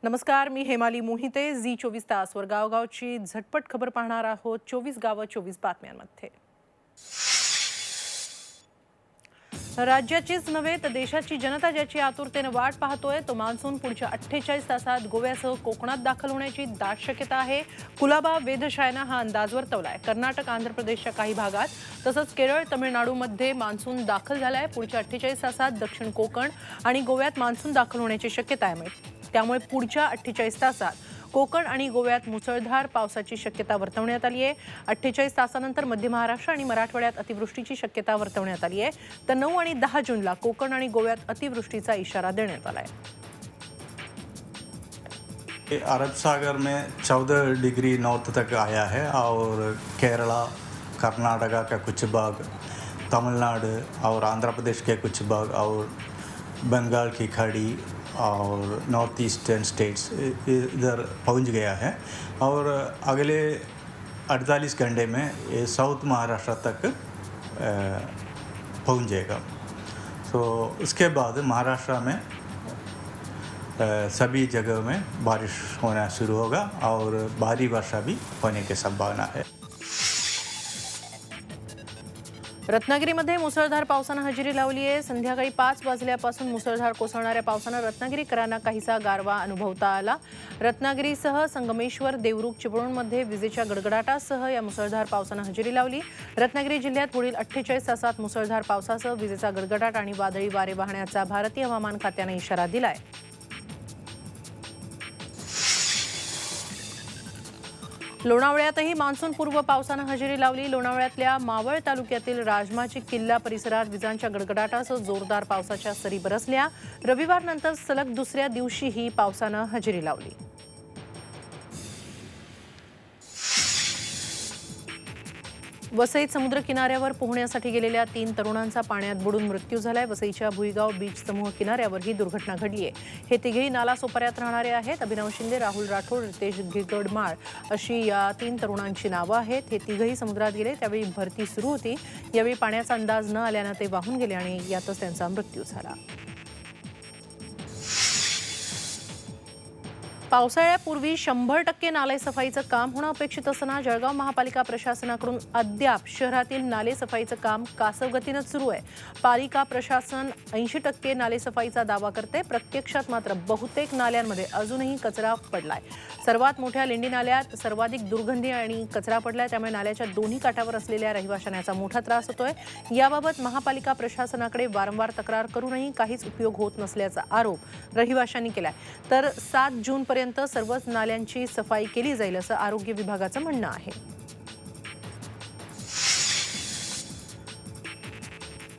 नमस्कार, मी हेमाली मोहिते. झी 24 तासवर गावगावची झटपट खबर पाहणार आहोत. 24 गावं 24 बातम्यांमध्ये. राज्याचीच नव्हे तर देशाची जनता ज्याची आतुरतेने वाट पाहतोय तो मान्सून पुढच्या 48 तासात गोव्यासह कोकणात दाखल होण्याची दाट शक्यता आहे. कुलाबा वेधशाळेनं हा अंदाज वर्तवलाय. कर्नाटक, आंध्र प्रदेशच्या काही भागात तसंच केरळ, तमिळनाडूमध्ये मान्सून दाखल झालाय. पुढच्या 48 तासात दक्षिण कोकण आणि गोव्यात मान्सून दाखल होण्याची शक्यता आहे. त्यामुळे पुढच्या 48 तासात कोकण आणि गोव्यात मुसळधार पावसाची शक्यता वर्तवण्यात आली आहे. 48 तासानंतर मध्य महाराष्ट्र आणि मराठवाड्यात अतिवृष्टीची शक्यता वर्तवण्यात आली आहे. तर 9 आणि 10 जूनला कोकण आणि गोव्यात अतिवृष्टीचा इशारा देण्यात आला आहे. अरब सागर में 14 डिग्री नॉर्थ तक आया है और केरला, कर्नाटका का कुछ भाग, तमिलनाडु और आंध्र प्रदेश के कुछ भाग और बंगाल की खाड़ी और नॉर्थ ईस्टर्न स्टेट्स इधर पहुंच गया है और अगले 48 घंटे में ये साउथ महाराष्ट्र तक पहुंच जाएगा. तो उसके बाद महाराष्ट्र में सभी जगहों में बारिश होना शुरू होगा और भारी वर्षा भी होने की संभावना है. रत्नागिरीमध्ये मुसळधार पावसानं हजेरी लावली आहे. संध्याकाळी 5 वाजल्यापासून मुसळधार कोसळणाऱ्या पावसानं रत्नागिरीकरांना काहीसा गारवा अनुभवता आला. रत्नागिरीसह संगमेश्वर, देवरुख, चिपळूणमध्ये विजेच्या गडगडाटासह या मुसळधार पावसानं हजेरी लावली. रत्नागिरी जिल्ह्यात पुढील 48 तासात मुसळधार पावसासह विजेचा गडगडाट आणि वादळी वारे वाहण्याचा भारतीय हवामान खात्याने इशारा दिलाय. लोणावळ्यातही मान्सूनपूर्व पावसानं हजेरी लावली. लोणावळ्यातल्या मावळ तालुक्यातील राजमाची किल्ला परिसरात विजांच्या गडगडाटासह जोरदार पावसाच्या सरी बरसल्या. रविवारनंतर सलग दुसऱ्या दिवशीही पावसानं हजेरी लावली. वसईत समुद्र किनाऱ्यावर पोहण्यासाठी गेलेल्या 3 तरुणांचा पाण्यात बुडून मृत्यू झालाय. वसईच्या भुईगाव बीच समूह किनाऱ्यावर ही दुर्घटना घडली आहे. हे तिघेही नालासोपाऱ्यात राहणारे आहेत. अभिनव शिंदे, राहुल राठोड, रितेश गिगडमाळ अशी या 3 तरुणांची नावं आहेत. हे तिघेही समुद्रात गेले त्यावेळी भरती सुरू होती. यावेळी पाण्याचा अंदाज न आल्यानं ते वाहून गेले आणि यातच त्यांचा मृत्यू झाला. पावसाळ्यापूर्वी 100% नालेसफाईचं काम होणं अपेक्षित असताना जळगाव महापालिका प्रशासनाकडून अद्याप शहरातील नालेसफाईचं काम कासवगतीनंच सुरू आहे. पालिका प्रशासन 80% नालेसफाईचा दावा करते. प्रत्यक्षात मात्र बहुतेक नाल्यांमध्ये अजूनही कचरा पडलाय. सर्वात मोठ्या लेंडी नाल्यात सर्वाधिक दुर्गंधी आणि कचरा पडलाय. त्यामुळे नाल्याच्या दोन्ही काठावर असलेल्या रहिवाशांना याचा मोठा त्रास होतोय. याबाबत महापालिका प्रशासनाकडे वारंवार तक्रार करूनही काहीच उपयोग होत नसल्याचा आरोप रहिवाशांनी केलाय. तर 7 जून पर्यंत सर्वच नाल्यांची सफाई केली जाईल असं आरोग्य विभागाचं म्हणणं आहे.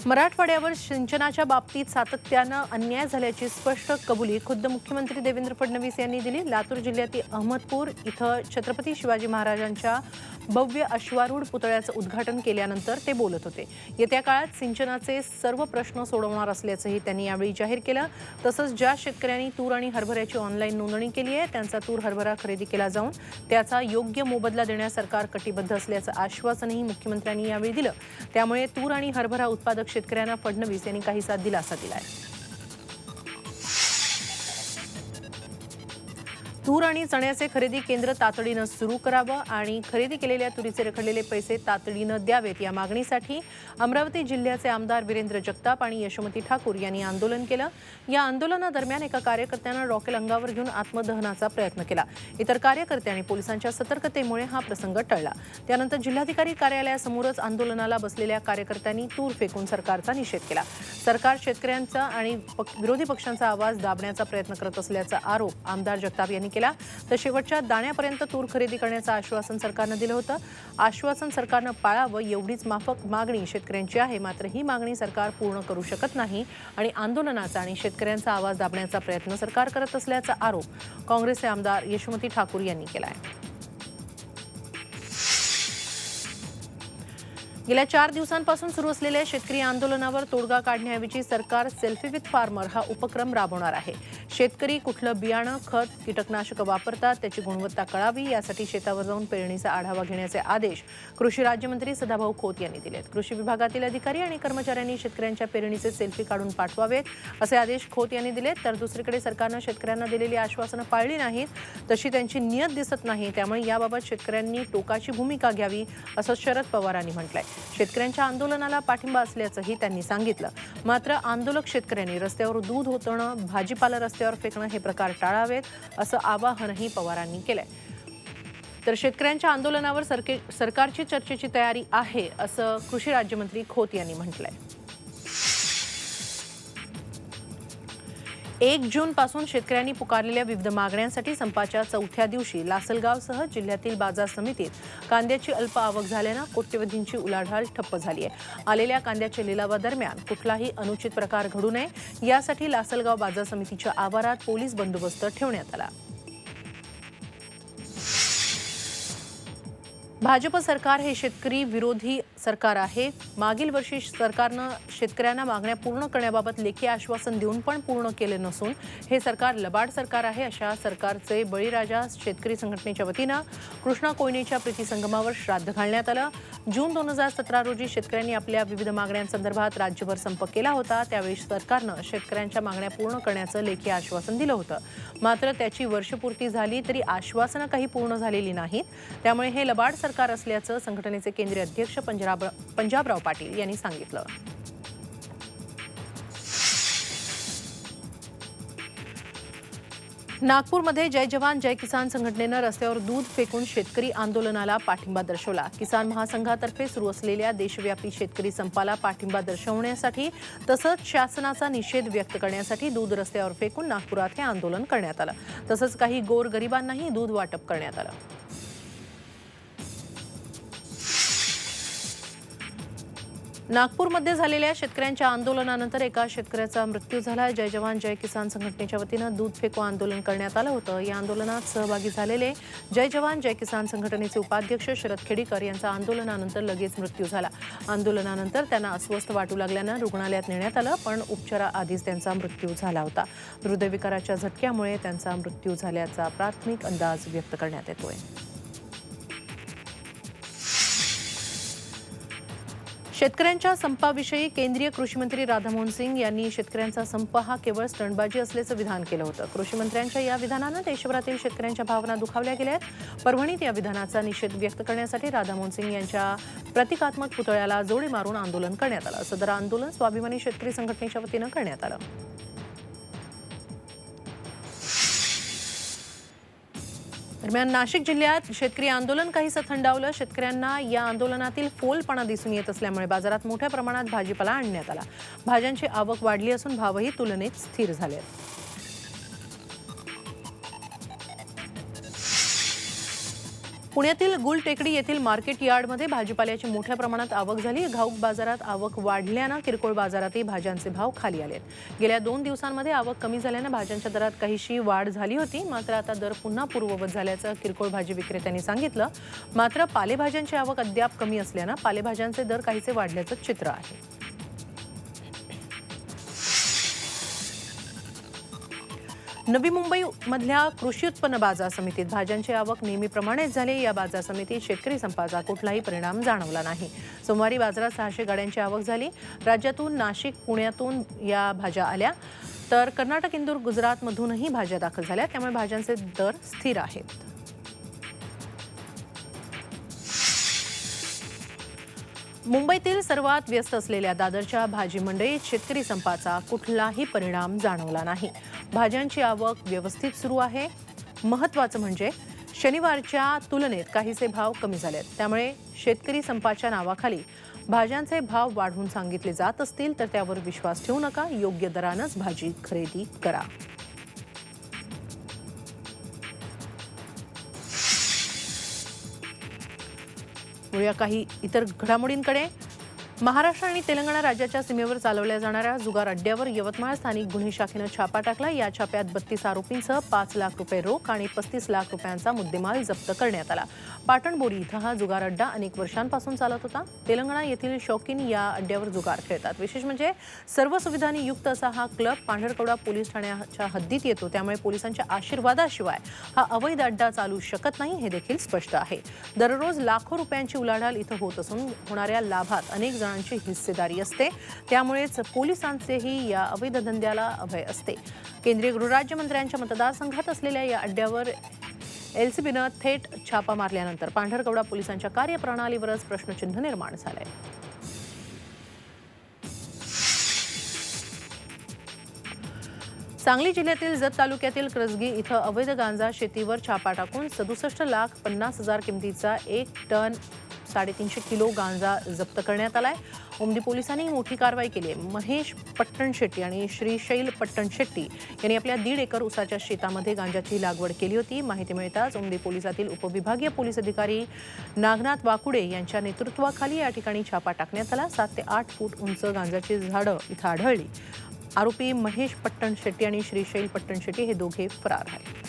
मराठवाड्यावर सिंचनाच्या बाबतीत सातत्यानं अन्याय झाल्याची स्पष्ट कबुली खुद्द मुख्यमंत्री देवेंद्र फडणवीस यांनी दिली. लातूर जिल्ह्यातील अहमदपूर इथं छत्रपती शिवाजी महाराजांच्या भव्य अश्वारूढ पुतळ्याचं उद्घाटन केल्यानंतर ते बोलत होते. येत्या काळात सिंचनाचे सर्व प्रश्न सोडवणार असल्याचंही त्यांनी यावेळी जाहीर केलं. तसंच ज्या शेतकऱ्यांनी तूर आणि हरभऱ्याची ऑनलाईन नोंदणी केली आहे त्यांचा तूर हरभरा खरेदी केला जाऊन त्याचा योग्य मोबदला देण्यास सरकार कटिबद्ध असल्याचं आश्वासनही मुख्यमंत्र्यांनी यावेळी दिलं. त्यामुळे तूर आणि हरभरा उत्पादक शेतकऱ्यांना फडणवीस यांनी काहीसा दिलासा दिलाय. तूर आणि चण्याचे खरेदी केंद्र तातडीनं सुरू करावं आणि खरेदी केलेल्या तुरीचे रखडलेले पैसे तातडीनं द्यावेत या मागणीसाठी अमरावती जिल्ह्याचे आमदार वीरेंद्र जगताप आणि यशोमती ठाकूर यांनी आंदोलन केलं. या आंदोलनादरम्यान एका कार्यकर्त्यानं रॉकेल अंगावर घेऊन आत्मदहनाचा प्रयत्न केला. इतर कार्यकर्त्यांनी पोलिसांच्या सतर्कतेमुळे हा प्रसंग टळला. त्यानंतर जिल्हाधिकारी कार्यालयासमोरच आंदोलनाला बसलेल्या कार्यकर्त्यांनी तूर फेकून सरकारचा निषेध केला. सरकार शेतकऱ्यांचा आणि विरोधी पक्षांचा आवाज दाबण्याचा प्रयत्न करत असल्याचा आरोप आमदार जगताप यांनी केला. तर शेवटच्या दाण्यापर्यंत तूर खरेदी करण्याचं आश्वासन सरकारनं दिलं होतं. आश्वासन सरकारनं पाळावं एवढीच माफक मागणी शेतकऱ्यांची आहे. मात्र ही मागणी सरकार पूर्ण करू शकत नाही आणि आंदोलनाचा आणि शेतकऱ्यांचा आवाज दाबण्याचा प्रयत्न सरकार करत असल्याचा आरोप काँग्रेसचे आमदार यशोमती ठाकूर यांनी केला आहे. गेल्या 4 दिवसांपासून सुरू असलेल्या शेतकरी आंदोलनावर तोडगा काढण्याऐवजी सरकार सेल्फी विथ फार्मर हा उपक्रम राबवणार आहे. शेतकरी कुठलं बियाणं, खत, कीटकनाशकं वापरतात त्याची गुणवत्ता कळावी यासाठी शेतावर जाऊन पेरणीचा आढावा घेण्याचे आदेश कृषी राज्यमंत्री सदाभाऊ खोत यांनी दिलेत. कृषी विभागातील अधिकारी आणि कर्मचाऱ्यांनी शेतकऱ्यांच्या पेरणीचे सेल्फी काढून पाठवावेत असे आदेश खोत यांनी दिलेत. तर दुसरीकडे सरकारनं शेतकऱ्यांना दिलेली आश्वासनं पाळली नाहीत तशी त्यांची नियत दिसत नाही. त्यामुळे याबाबत शेतकऱ्यांनी टोकाची भूमिका घ्यावी असं शरद पवारांनी म्हटलंय. शेतकऱ्यांच्या आंदोलनाला पाठिंबा असल्याचंही त्यांनी सांगितलं. मात्र आंदोलक शेतकऱ्यांनी रस्त्यावर दूध ओतणं, भाजीपाला रस्त्यावर फेकणं हे प्रकार टाळावेत असं आवाहनही पवारांनी केलंय. तर शेतकऱ्यांच्या आंदोलनावर सरकारची चर्चेची तयारी आहे असं कृषी राज्यमंत्री खोत यांनी म्हटलंय. 1 जूनपासून शेतकऱ्यांनी पुकारलेल्या विविध मागण्यांसाठी संपाच्या चौथ्या दिवशी लासलगावसह जिल्ह्यातील बाजार समितीत कांद्याची अल्प आवक झाल्यानं कोट्यवधींची उलाढाल ठप्प झाली आहे. आलेल्या कांद्याच्या लिलावादरम्यान कुठलाही अनुचित प्रकार घडू नये यासाठी लासलगाव बाजार समितीच्या आवारात पोलीस बंदोबस्त ठेवण्यात आला. भाजप सरकार हे शेतकरी विरोधी सरकार आहे. मागील वर्षी सरकारनं शेतकऱ्यांना मागण्या पूर्ण करण्याबाबत लेखी आश्वासन देऊन पण पूर्ण केले नसून हे सरकार लबाड सरकार आहे अशा सरकारचे बळीराजा शेतकरी संघटनेच्या वतीनं कृष्णा कोयनेच्या प्रीतिसंगमावर श्राद्ध घालण्यात आलं. जून 2017 रोजी शेतकऱ्यांनी आपल्या विविध मागण्यांसंदर्भात राज्यभर संप केला होता. त्यावेळी सरकारनं शेतकऱ्यांच्या मागण्या पूर्ण करण्याचं लेखी आश्वासन दिलं होतं. मात्र त्याची वर्षपूर्ती झाली तरी आश्वासनं काही पूर्ण झालेली नाहीत. त्यामुळे हे लबाड सरकार असल्याचं संघटनेचे केंद्रीय अध्यक्ष पंजाबराव पाटील यांनी सांगितलं. नागपूरमध्ये जय जवान जय किसान संघटनेनं रस्त्यावर दूध फेकून शेतकरी आंदोलनाला पाठिंबा दर्शवला. किसान महासंघातर्फे सुरू असलेल्या देशव्यापी शेतकरी संपाला पाठिंबा दर्शवण्यासाठी तसंच शासनाचा निषेध व्यक्त करण्यासाठी दूध रस्त्यावर फेकून नागपुरात हे आंदोलन करण्यात आलं. तसंच काही गोरगरिबांनाही दूध वाटप करण्यात आलं. नागपूरमध्ये झालेल्या शेतकऱ्यांच्या आंदोलनानंतर एका शेतकऱ्याचा मृत्यू झाला. जय जवान जय किसान संघटनेच्या वतीनं दूध फेको आंदोलन करण्यात आलं होतं. या आंदोलनात सहभागी झालेले जय जवान जय किसान संघटनेचे उपाध्यक्ष शरद खेडीकर यांचा आंदोलनानंतर लगेच मृत्यू झाला. आंदोलनानंतर त्यांना अस्वस्थ वाटू लागल्यानं रुग्णालयात नेण्यात आलं पण उपचाराआधीच त्यांचा मृत्यू झाला होता. हृदयविकाराच्या झटक्यामुळे त्यांचा मृत्यू झाल्याचा प्राथमिक अंदाज व्यक्त करण्यात येतोय. शेतकऱ्यांच्या संपाविषयी केंद्रीय कृषी मंत्री राधामोहन सिंग यांनी शेतकऱ्यांचा संप हा केवळ स्टंटबाजी असल्याचं विधान केलं होतं. कृषी मंत्र्यांच्या या विधानानं देशभरातील शेतकऱ्यांच्या भावना दुखावल्या गेल्या आहेत. परभणीत या विधानाचा निषेध व्यक्त करण्यासाठी राधामोहन सिंग यांच्या प्रतिकात्मक पुतळ्याला जोडे मारून आंदोलन करण्यात आलं. सदर आंदोलन स्वाभिमानी शेतकरी संघटनेच्या वतीनं करण्यात आलं. दरम्यान नाशिक जिल्ह्यात शेतकरी आंदोलन काहीसं थंडावलं. शेतकऱ्यांना या आंदोलनातील फोलपणा दिसून येत असल्यामुळे बाजारात मोठ्या प्रमाणात भाजीपाला आणण्यात आला. भाज्यांची आवक वाढली असून भावही तुलनेत स्थिर झाले आहेत. पुण्यातील गुलटेकडी येथील मार्केट यार्डमध्ये भाजीपाल्याची मोठ्या प्रमाणात आवक झाली. घाऊक बाजारात आवक वाढल्यानं किरकोळ बाजारातही भाज्यांचे भाव खाली आलेत. गेल्या 2 दिवसांमध्ये आवक कमी झाल्यानं भाज्यांच्या दरात काहीशी वाढ झाली होती. मात्र आता दर पुन्हा पूर्ववत झाल्याचं किरकोळ भाजी विक्रेत्यांनी सांगितलं. मात्र पालेभाज्यांची आवक अद्याप कमी असल्यानं पालेभाज्यांचे दर काहीसे वाढल्याचं चित्र आहे. नवी मुंबई मधल्या कृषी उत्पन्न बाजार समितीत भाज्यांची आवक नेहमीप्रमाणेच झाली. या बाजार समितीत शेतकरी संपाचा कुठलाही परिणाम जाणवला नाही. सोमवारी बाजारात 600 गाड्यांची आवक झाली. राज्यातून नाशिक, पुण्यातून या भाज्या आल्या तर कर्नाटक, इंदूर, गुजरातमधूनही भाज्या दाखल झाल्या. त्यामुळे भाज्यांचे दर स्थिर आहेत. मुंबईतील सर्वात व्यस्त असलेल्या दादरच्या भाजी मंडईत शेतकरी संपाचा कुठलाही परिणाम जाणवला नाही. भाज्यांची आवक व्यवस्थित सुरू आहे. महत्त्वाचं म्हणजे शनिवारच्या तुलनेत काहीसे भाव कमी झालेत. त्यामुळे शेतकरी संपाच्या नावाखाली भाज्यांचे भाव वाढवून सांगितले जात असतील तर त्यावर विश्वास ठेवू नका. योग्य दरानंच भाजी खरेदी करा. वळूया काही इतर घडामोडींकडे. महाराष्ट्र आणि तेलंगणा राज्याच्या सीमेवर चालवल्या जाणाऱ्या जुगार अड्ड्यावर यवतमाळ स्थानिक गुन्हे शाखेनं छापा टाकला। या छाप्यात 32 आरोपींसह 5 लाख रुपये रोख आणि 35 लाख रुपयांचा मुद्देमाल जप्त करण्यात आला। पाटणबोरी इथं हा जुगार अड्डा अनेक वर्षांपासून चालत होता। तेलंगणा येथील शौकीन या अड्ड्यावर जुगार खेळतात। विशेष म्हणजे सर्व सुविधांनी युक्त असा हा क्लब पांढरकवडा पोलीस ठाण्याच्या हद्दीत येतो, त्यामुळे पोलिसांच्या आशीर्वादाशिवाय हा अवैध अड्डा चालू शकत नाही हे देखील स्पष्ट आहे। दररोज लाखो रुपयांची उलाढाल इथं होत असून होणाऱ्या लाभात अनेक जणांची हिस्सेदारी असते, त्यामुळेच पोलिसांचेही या अवैध धंद्याला अभय असते। केंद्रीय गृहराज्यमंत्र्यांच्या मतदारसंघात असलेल्या या अड्ड्यावर एलसीबीनं थेट छापा मारल्यानंतर पांढरकवडा पोलिसांच्या कार्यप्रणालीवरच प्रश्नचिन्ह निर्माण झालंय। सांगली जिल्ह्यातील जत तालुक्यातील करजगी इथं अवैध गांजा शेतीवर छापा टाकून 67,50,000 किमतीचा 1 टन 350 किलो गांजा जप्त करण्यात आलाय। उमदी पोलिसांनी मोठी कारवाई केली आहे। महेश पट्टणशेट्टी आणि श्रीशैल पट्टणशेट्टी यांनी आपल्या 1.5 एकर उसाच्या शेतामध्ये गांजाची लागवड केली होती। माहिती मिळताच उमदी पोलिसातील उपविभागीय पोलीस अधिकारी नागनाथ वाकुडे यांच्या नेतृत्वाखाली या ठिकाणी छापा टाकण्यात आला। 7 ते 8 फूट उंच गांजाची झाडं इथं आढळली। आरोपी महेश पट्टणशेट्टी आणि श्रीशैल पट्टणशेट्टी हे दोघे फरार आहेत।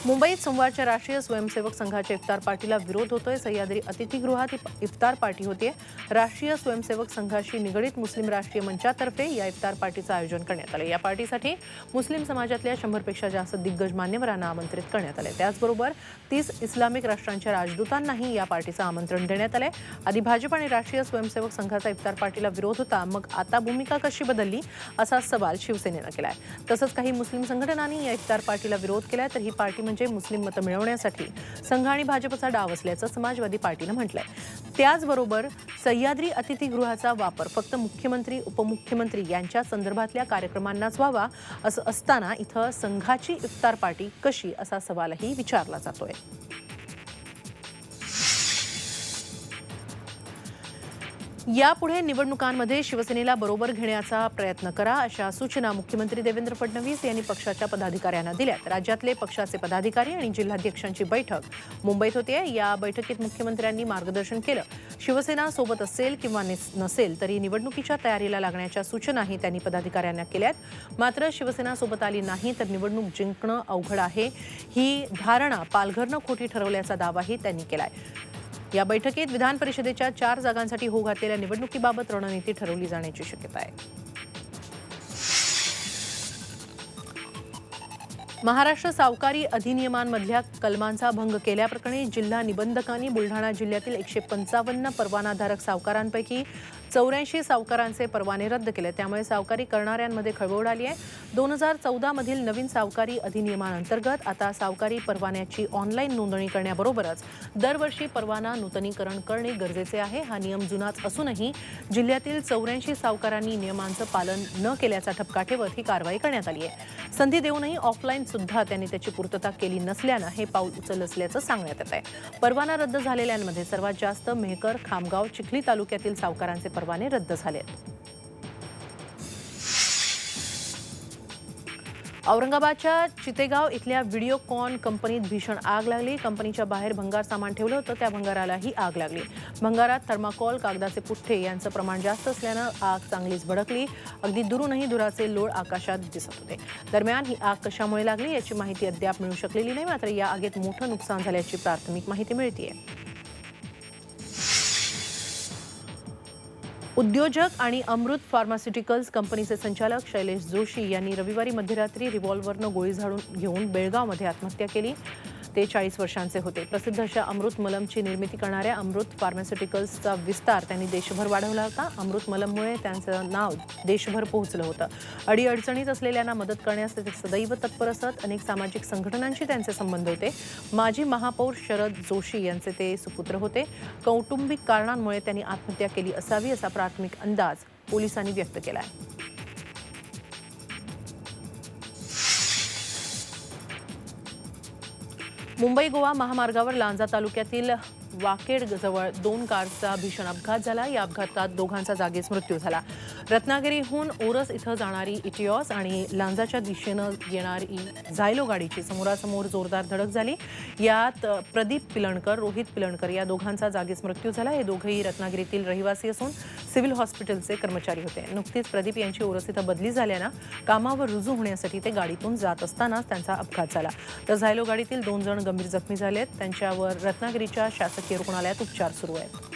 मुंबईत सोमवारच्या राष्ट्रीय स्वयंसेवक संघाच्या इफ्तार पार्टीला विरोध होतोय। सह्याद्री अतिथीगृहात इफ्तार पार्टी होतीये। राष्ट्रीय स्वयंसेवक संघाशी निगडीत मुस्लिम राष्ट्रीय मंचातर्फे या इफ्तार पार्टीचं आयोजन करण्यात आलं। या पार्टीसाठी मुस्लिम समाजातल्या 100 पेक्षा जास्त दिग्गज मान्यवरांना आमंत्रित करण्यात आले। त्याचबरोबर 30 इस्लामिक राष्ट्रांच्या राजदूतांनाही या पार्टीचं आमंत्रण देण्यात आले। आधी भाजप आणि राष्ट्रीय स्वयंसेवक संघाचा इफ्तार पार्टीला विरोध होता, मग आता भूमिका कशी बदलली असा सवाल शिवसेनेनं केलाय। तसंच काही मुस्लिम संघटनांनी या इफ्तार पार्टीला विरोध केलाय, तर ही पार्टी म्हणजे मुस्लिम मतं मिळवण्यासाठी संघ आणि भाजपचा डाव असल्याचं समाजवादी पार्टीनं म्हटलंय। त्याचबरोबर सह्याद्री अतिथीगृहाचा वापर फक्त मुख्यमंत्री उपमुख्यमंत्री यांच्या संदर्भातल्या कार्यक्रमांनाच व्हावा असं असताना इथं संघाची इफ्तार पार्टी कशी असा सवालही विचारला जातोय। यापुढे निवडणुकांमध्ये शिवसेनेला बरोबर घेण्याचा प्रयत्न करा अशा सूचना मुख्यमंत्री देवेंद्र फडणवीस यांनी पक्षाच्या पदाधिकाऱ्यांना दिल्यात। राज्यातले पक्षाचे पदाधिकारी आणि जिल्हाध्यक्षांची बैठक मुंबईत होते। या बैठकीत मुख्यमंत्र्यांनी मार्गदर्शन केलं। शिवसेना सोबत असेल किंवा नसेल तरी निवडणुकीच्या तयारीला लागण्याच्या सूचनाही त्यांनी पदाधिकाऱ्यांना केल्यात। मात्र शिवसेना सोबत आली नाही तर निवडणूक जिंकणं अवघड आहे, ही धारणा पालघरनं खोटी ठरवल्याचा दावाही त्यांनी केलाय। या बैठकीत विधान परिषदेच्या 4 जागांसाठी होऊ घातलेल्या निवडणुकीबाबत रणनीती ठरवली जाण्याची शक्यता आहे। महाराष्ट्र सावकारी अधिनियमांमधल्या कलमांचा भंग केल्याप्रकरणी जिल्हा निबंधकांनी बुलढाणा जिल्ह्यातील 155 परवानाधारक सावकारांपैकी 84 सावकारांचे परवाने रद्द केले। त्यामुळे सावकारी करणाऱ्यांमध्ये खळबळ आली आहे। 2014 मधील नवीन सावकारी अधिनियमांतर्गत आता सावकारी परवान्याची ऑनलाईन नोंदणी करण्याबरोबरच दरवर्षी परवाना नूतनीकरण करणे गरजेचे आहे। हा नियम जुनाच असूनही जिल्ह्यातील 84 सावकारांनी नियमांचं पालन न केल्याचा ठपका ठेवत ही कारवाई करण्यात आली आहे। संधी देऊनही ऑफलाईन सुद्धा त्यांनी त्याची पूर्तता केली नसल्यानं हे पाऊल उचललं असल्याचं सांगण्यात येत आहे। परवाना रद्द झालेल्यांमध्ये सर्वात जास्त मेहकर, खामगाव, चिखली तालुक्यातील सावकारांचे परवाने रद्द झाले। औरंगाबादच्या चितेगाव इथल्या व्हिडिओकॉन कंपनीत भीषण आग लागली। कंपनीच्या बाहेर भंगार सामान ठेवलं होतं, त्या भंगारालाही आग लागली। भंगारात थर्माकोल, कागदाचे पुठ्ठे यांचं प्रमाण जास्त असल्यानं आग चांगलीच भडकली। अगदी दुरूनही धुराचे लोळ आकाशात दिसत होते। दरम्यान ही आग कशामुळे लागली याची माहिती अद्याप मिळू शकलेली नाही। मात्र या आगीत मोठं नुकसान झाल्याची प्राथमिक माहिती मिळतेय। उद्योजक आणि अमृत फार्मास्युटिकल्स कंपनीचे संचालक शैलेश जोशी यांनी रविवारी मध्यरात्री रिव्हॉल्व्हरनं गोळी झाडून घेऊन बेळगावमध्ये आत्महत्या केली। ते 40 वर्षांचे होते। प्रसिद्ध अशा अमृत मलमची निर्मिती करणाऱ्या अमृत फार्मास्युटिकल्सचा विस्तार त्यांनी देशभर वाढवला होता। अमृत मलममुळे त्यांचं नाव देशभर पोहोचलं होतं। अडीअडचणीत असलेल्यांना मदत करण्यास ते सदैव तत्पर असत। अनेक सामाजिक संघटनांशी त्यांचे संबंध होते। माजी महापौर शरद जोशी यांचे ते सुपुत्र होते। कौटुंबिक कारणांमुळे त्यांनी आत्महत्या केली असावी असा प्राथमिक अंदाज पोलिसांनी व्यक्त केला आहे। मुंबई गोवा महामार्गावर लांजा तालुक्यातील वाकेड जवळ 2 कारचा भीषण अपघात झाला। या अपघातात दोघांचा जागीच मृत्यू झाला। रत्नागिरीहून ओरस इथं जाणारी इटिओस आणि लांजाच्या दिशेनं येणारी झायलो गाडीची समोरासमोर जोरदार धडक झाली। यात प्रदीप पिलणकर, रोहित पिलणकर या दोघांचा जागीच मृत्यू झाला। हे दोघेही रत्नागिरीतील रहिवासी असून सिव्हिल हॉस्पिटलचे कर्मचारी होते। नुकतीच प्रदीप यांची ओरस इथं बदली झाल्यानं कामावर रुजू होण्यासाठी ते गाडीतून जात असतानाच त्यांचा अपघात झाला। तर झायलो गाडीतील 2 जण गंभीर जखमी झालेत। त्यांच्यावर रत्नागिरीच्या शासकीय रुग्णालयात उपचार सुरू आहेत।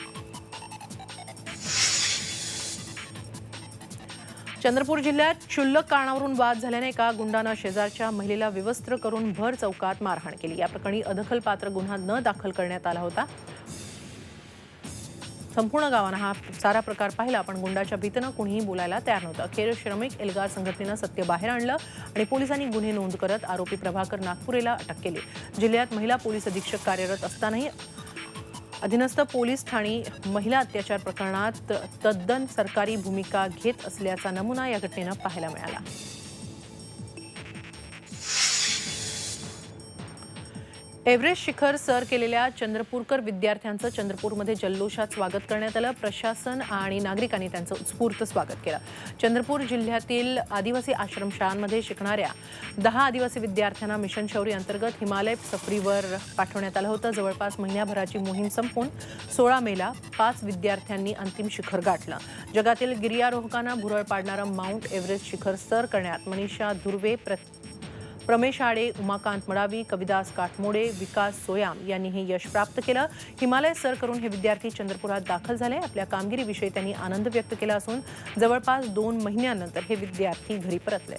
चंद्रपूर जिल्ह्यात क्षुल्लक कारणावरून वाद झाल्याने एका गुंडानं शेजारच्या महिलेला विवस्त्र करून भर चौकात मारहाण केली। या प्रकरणी अदखलपात्र गुन्हा न दाखल करण्यात आला होता। संपूर्ण गावानं हा सारा प्रकार पाहिला, पण गुंडाच्या भीतीनं कुणीही बोलायला तयार नव्हतं। अखेर श्रमिक एल्गार संघटनेनं सत्य बाहेर आणलं आणि पोलिसांनी गुन्हे नोंद करत आरोपी प्रभाकर नागपुरेला अटक केली। जिल्ह्यात महिला पोलीस अधीक्षक कार्यरत असतानाही अधीनस्थ पोलीस ठाणी महिला अत्याचार प्रकरणात तद्दन सरकारी भूमिका घेत असल्याचा नमुना या घटनेनं पाहायला मिळाला। एव्हरेस्ट शिखर सर केलेल्या चंद्रपूरकर विद्यार्थ्यांचं चंद्रपूरमध्ये जल्लोषात स्वागत करण्यात आलं। प्रशासन आणि नागरिकांनी त्यांचं उत्स्फूर्त स्वागत केलं। चंद्रपूर जिल्ह्यातील आदिवासी आश्रमशाळांमध्ये शिकणाऱ्या 10 आदिवासी विद्यार्थ्यांना मिशन शौर्य अंतर्गत हिमालय सफरीवर पाठवण्यात आलं होतं। जवळपास महिन्याभराची मोहीम संपून 16 मेला 5 विद्यार्थ्यांनी अंतिम शिखर गाठलं। जगातील गिर्यारोहकांना भुरळ पाडणारं माउंट एव्हरेस्ट शिखर सर करण्यात मनीषा धुर्वे, प्रमेश आडे, उमाकांत मडावी, कविदास काटमोडे, विकास सोयाम यांनी हे यश प्राप्त केलं। हिमालय सर करून हे विद्यार्थी चंद्रपुरात दाखल झाले। आपल्या कामगिरीविषयी त्यांनी आनंद व्यक्त केला असून जवळपास 2 महिन्यानंतर हे विद्यार्थी घरी परतले।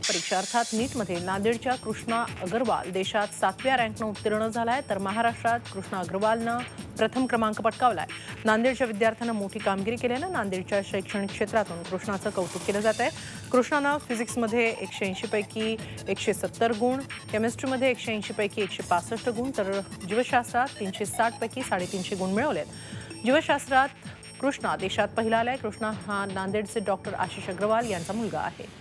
परीक्षा अर्थात नीटमध्ये नांदेडच्या कृष्णा अग्रवाल देशात 7व्या रँकनं उत्तीर्ण झालाय, तर महाराष्ट्रात कृष्णा अग्रवालनं प्रथम क्रमांक पटकावलाय। नांदेडच्या विद्यार्थ्यांना मोठी कामगिरी केल्यानं नांदेडच्या शैक्षणिक क्षेत्रातून कृष्णाचं कौतुक केलं जात आहे। कृष्णानं फिजिक्समध्ये 180 पैकी 170 गुण, केमिस्ट्रीमध्ये 180 पैकी 165 गुण, तर जीवशास्त्रात 360 पैकी 350 गुण मिळवलेत। जीवशास्त्रात कृष्णा देशात पहिला आलाय। कृष्णा हा नांदेडचे डॉक्टर आशिष अग्रवाल यांचा मुलगा आहे।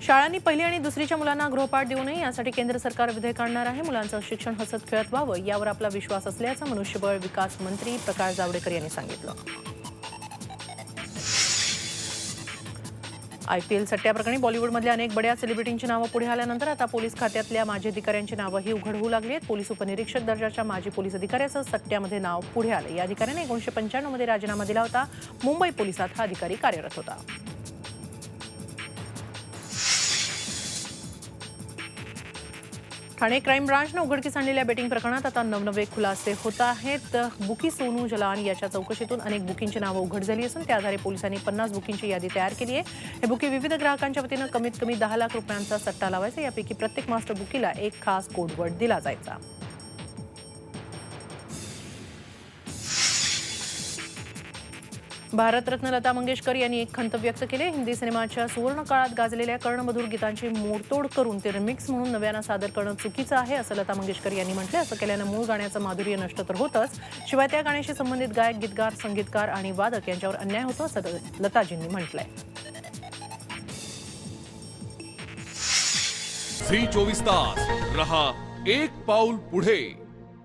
शाळांनी पहिली आणि दुसरीच्या मुलांना गृहपाठ देऊ नये यासाठी केंद्र सरकार विधेयक आणणार आहे। मुलांचं शिक्षण हसत खेळत व्हावं यावर आपला विश्वास असल्याचं मनुष्यबळ विकास मंत्री प्रकाश जावडेकर यांनी सांगितलं। IPL सट्ट्याप्रकरणी बॉलिवूडमधल्या अनेक बड्या सेलिब्रिटींची नावं पुढे आल्यानंतर आता पोलीस खात्यातल्या माजी अधिकाऱ्यांची नावंही उघड होऊ लागली आहेत। पोलीस उपनिरीक्षक दर्जाच्या माजी पोलीस अधिकाऱ्याचं सट्ट्यामध्ये नाव पुढे आलं। या अधिकाऱ्याने 1995 मध्ये राजीनामा दिला होता। मुंबई पोलिसात हा अधिकारी कार्यरत होता। ठाणे क्राईम ब्रांचनं उघडकीस आणलेल्या बेटिंग प्रकरणात आता नवनवे खुलासे होत आहेत। बुकी सोनू जलान याच्या चौकशीतून अनेक बुकींची नावं उघड झाली असून त्या आधारे पोलिसांनी 50 बुकींची यादी तयार केली आहे। हे बुकी विविध ग्राहकांच्या वतीनं कमीत कमी 10 लाख रुपयांचा सट्टा लावायचा। यापैकी प्रत्येक मास्टर बुकीला एक खास कोडवर्ड दिला जायचा। भारतरत्न लता मंगेशकर यांनी एक खंत व्यक्त केली। हिंदी सिनेमाच्या सुवर्ण काळात गाजलेल्या कर्णमधुर गीतांची मोडतोड करून ते रिमिक्स म्हणून नव्यानं सादर करणं चुकीचं आहे असं लता मंगेशकर यांनी म्हटलं। असं केल्यानं मूळ गाण्याचं माधुर्य नष्ट तर होतच, शिवाय त्या गाण्याशी संबंधित गायक, गीतकार, संगीतकार आणि वादक यांच्यावर अन्याय होतो असं लताजींनी म्हटलंय। झी 24 तास रहा एक पाऊल पुढे।